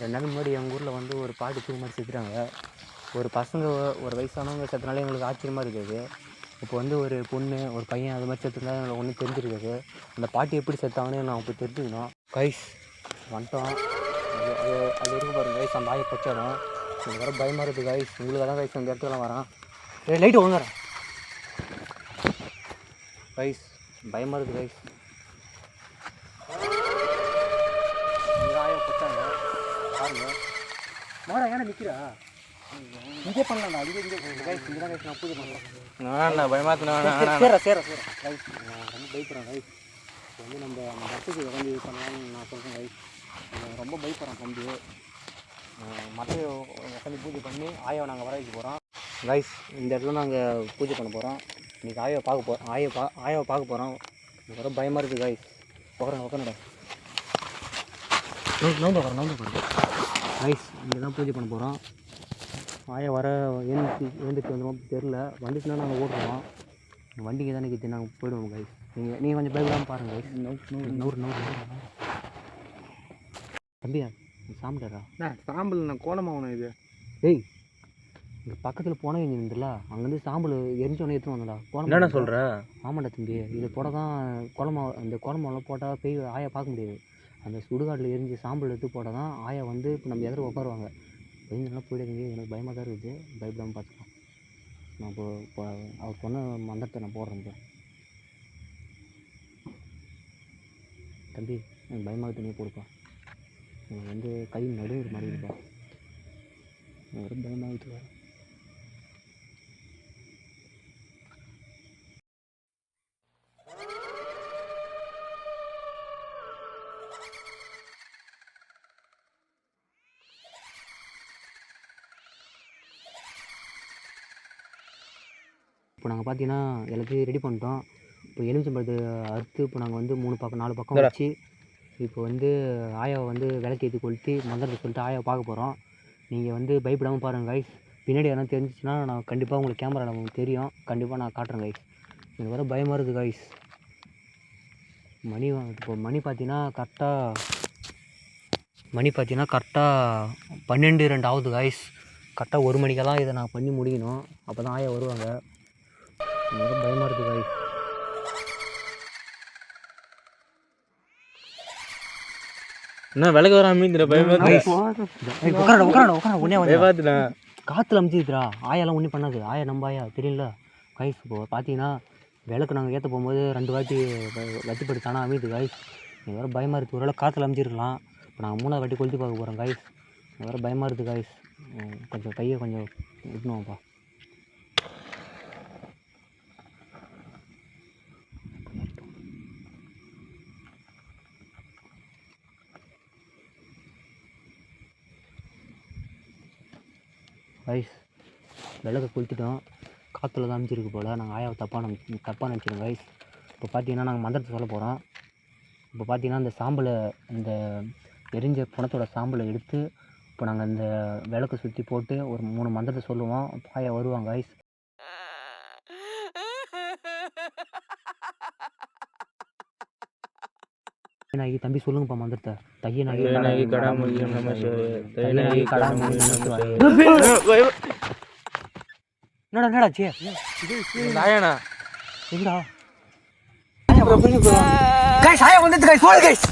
2 நாள் முன்னாடி எங்கள் ஊரில் வந்து ஒரு பாட்டி தூக்கு மாதிரி செத்துட்டாங்க. ஒரு பசங்க ஒரு வயசானவங்க செத்தனால எங்களுக்கு ஆச்சரியமாக இருக்குது. இப்போ வந்து ஒரு பொண்ணு ஒரு பையன் அது மாதிரி செத்துருந்தா எங்களுக்கு ஒன்றும் தெரிஞ்சிருக்காது. அந்த பாட்டி எப்படி செத்தாங்கன்னு நான் இப்போ தெரிஞ்சுக்கணும். கைஸ் வந்துட்டோம். அது அது அது இருக்கு பாருங்க கைஸ், அந்த ஆயை பச்சாடும். எனக்கு வர பயமாக இருக்குது கைஸ். உங்களுக்கு தான் கைஸ் அந்த இடத்துலாம் வரான். லைட்டு ஒழுங்குறேன் கைஸ், பயமாக இருக்குது கைஸ். ஆயை பச்சாங்க பாருங்க. மாடா ஏன்னா நிற்கிறா இங்கே பண்ணலாம்டா. இங்கே கைஸ் இங்கே தான் கைஸ் நான் பூஜை பண்ணலாம். பயமாத்தினா சேர கைஸ். நான் ரொம்ப பயப்படுறேன் கைஸ். இப்போ வந்து நம்ம பஸ்ஸுக்கு உட்காந்து இது பண்ணலாம்னு நான் சொல்கிறேன் கைஸ். நான் ரொம்ப பயப்படுறேன் தம்பி. மற்ற உட்காந்து பூஜை பண்ணி ஆயாவை நாங்கள் வர வைக்க போகிறோம் கைஸ். இந்த இடத்துல நாங்கள் பூஜை பண்ண போகிறோம். இன்றைக்கி ஆயாவை பார்க்க போகிறோம். ஆயாவை பார்க்க போகிறோம். எனக்கு வர பயமாக இருக்குது கைஸ். உட்காரடா நவுந்து உட்காரு கைஸ். இங்கே தான் பூஜை பண்ண போகிறோம். ஆயா வர எழுந்துட்டு வந்துடும் தெரில. வந்துச்சுன்னா நாங்கள் ஓடுறோம். வண்டிக்கு தானே கிட்ட நாங்கள் போயிடுவோம் கைஸ். நீங்கள் கொஞ்சம் பயப்படாமல் பாருங்கள் கைஸ். நூறு தம்பியா சாம்பிட்டாரா? சாம்பல் நான் கோலமாகணும் இது. ஏய் இங்கே பக்கத்தில் போன இருந்துல அங்கேருந்து சாம்பல் எரிஞ்சோடனே எடுத்துன்னு வந்தடா. என்ன சொல்கிற? ஆமாண்டா தம்பி. இது போட தான் குளமாவை அந்த குளமாவெலாம் போட்டால் பேய் ஆயா பார்க்க முடியாது. அந்த சுடுகாட்டில் எரிஞ்சு சாம்பல் எடுத்து போட்டால் தான் ஆயா வந்து இப்போ நம்ம எதிர உட்காருவாங்க. பயந்துலாம் போயிடுங்க. எனக்கு பயமாக தான் இருக்குது. பயப்படாமல் பார்த்துக்கலாம். நான் இப்போ அவர் சொன்ன மந்திரத்தை நான் போடுறேன் தம்பி. எனக்கு பயமாக தண்ணியை கொடுப்பா. எனக்கு வந்து கை நடுங்கிற மாதிரி இருப்பா. எனக்கு ரொம்ப பயமாக இருக்குது. இப்போ நாங்கள் பார்த்தீங்கன்னா எல்லாத்தையும் ரெடி பண்ணிட்டோம். இப்போ எலுமிச்சம்பழத்தை அறுத்து இப்போ நாங்கள் வந்து 4 பக்கம் வச்சு இப்போ வந்து ஆயாவை வந்து விளக்கேற்றி கொளுத்தி மந்திரத்தை சொல்லிட்டு ஆயாவை பார்க்க போகிறோம். நீங்கள் வந்து பயப்படாமல் பாருங்கள் கைஸ். பின்னாடி எதனா தெரிஞ்சிச்சுன்னா நான் கண்டிப்பாக உங்களுக்கு கேமரா நமக்கு தெரியும். கண்டிப்பாக நான் காட்டுறேன் கைஸ். எனக்கு வர பயமாக இருக்குது கைஸ். இப்போ மணி பார்த்தீங்கன்னா கரெக்டாக 12:02 ஆகுது கைஸ். கரெக்டாக 1 மணிக்கெல்லாம் இதை நான் பண்ணி முடிக்கணும். அப்போ தான் ஆயா வருவாங்க. ரொம்ப பயமாக இருக்குது கைஸ். என்ன விளக்கு வர அமைந்துட உடனே காற்றுல அமைச்சிருக்கிறா. ஆயாலாம் ஒன்றும் பண்ணாது. ஆயா நம்ம ஆயா தெரியல கைஸ். இப்போ பார்த்தீங்கன்னா விளக்கு நாங்கள் ஏற்ற போகும்போது 2 வாட்டி வத்திப்பட்டு தானே அமைது கைஸ். இது வேறு பயமாக இருக்குது. ஒருவேளை காற்றுல அமைச்சிருக்கலாம். இப்போ நாங்கள் 3ஆவது வாட்டி கொளுத்தி பார்க்க போகிறோம் கைஸ். இது வேறு பயமாக இருக்குது கைஸ். கொஞ்சம் கையை கொஞ்சம் விட்டுணுவாப்பா. கைஸ் விளக்கை கொளுத்திட்டோம். காற்றுல தான் அமைச்சிருக்கு போல். நாங்கள் ஆயாவை தப்பாக நினச்சிடும் கைஸ். இப்போ பார்த்தீங்கன்னா நாங்கள் மந்திரத்தை சொல்ல போகிறோம். இப்போ பார்த்தீங்கன்னா இந்த சாம்பலை இந்த எரிஞ்ச புணத்தோட சாம்பலை எடுத்து இப்போ நாங்கள் இந்த விளக்கை சுற்றி போட்டு ஒரு 3 மந்திரத்தை சொல்லுவோம். ஆயா வருவாங்க கைஸ். நாயகி தம்பி சொல்லுங்கப்பா மந்திரத்தை. தையனாகி என்னடாச்சு எங்கடா கைஸ் ஆயா வந்துட்டு கைஸ்.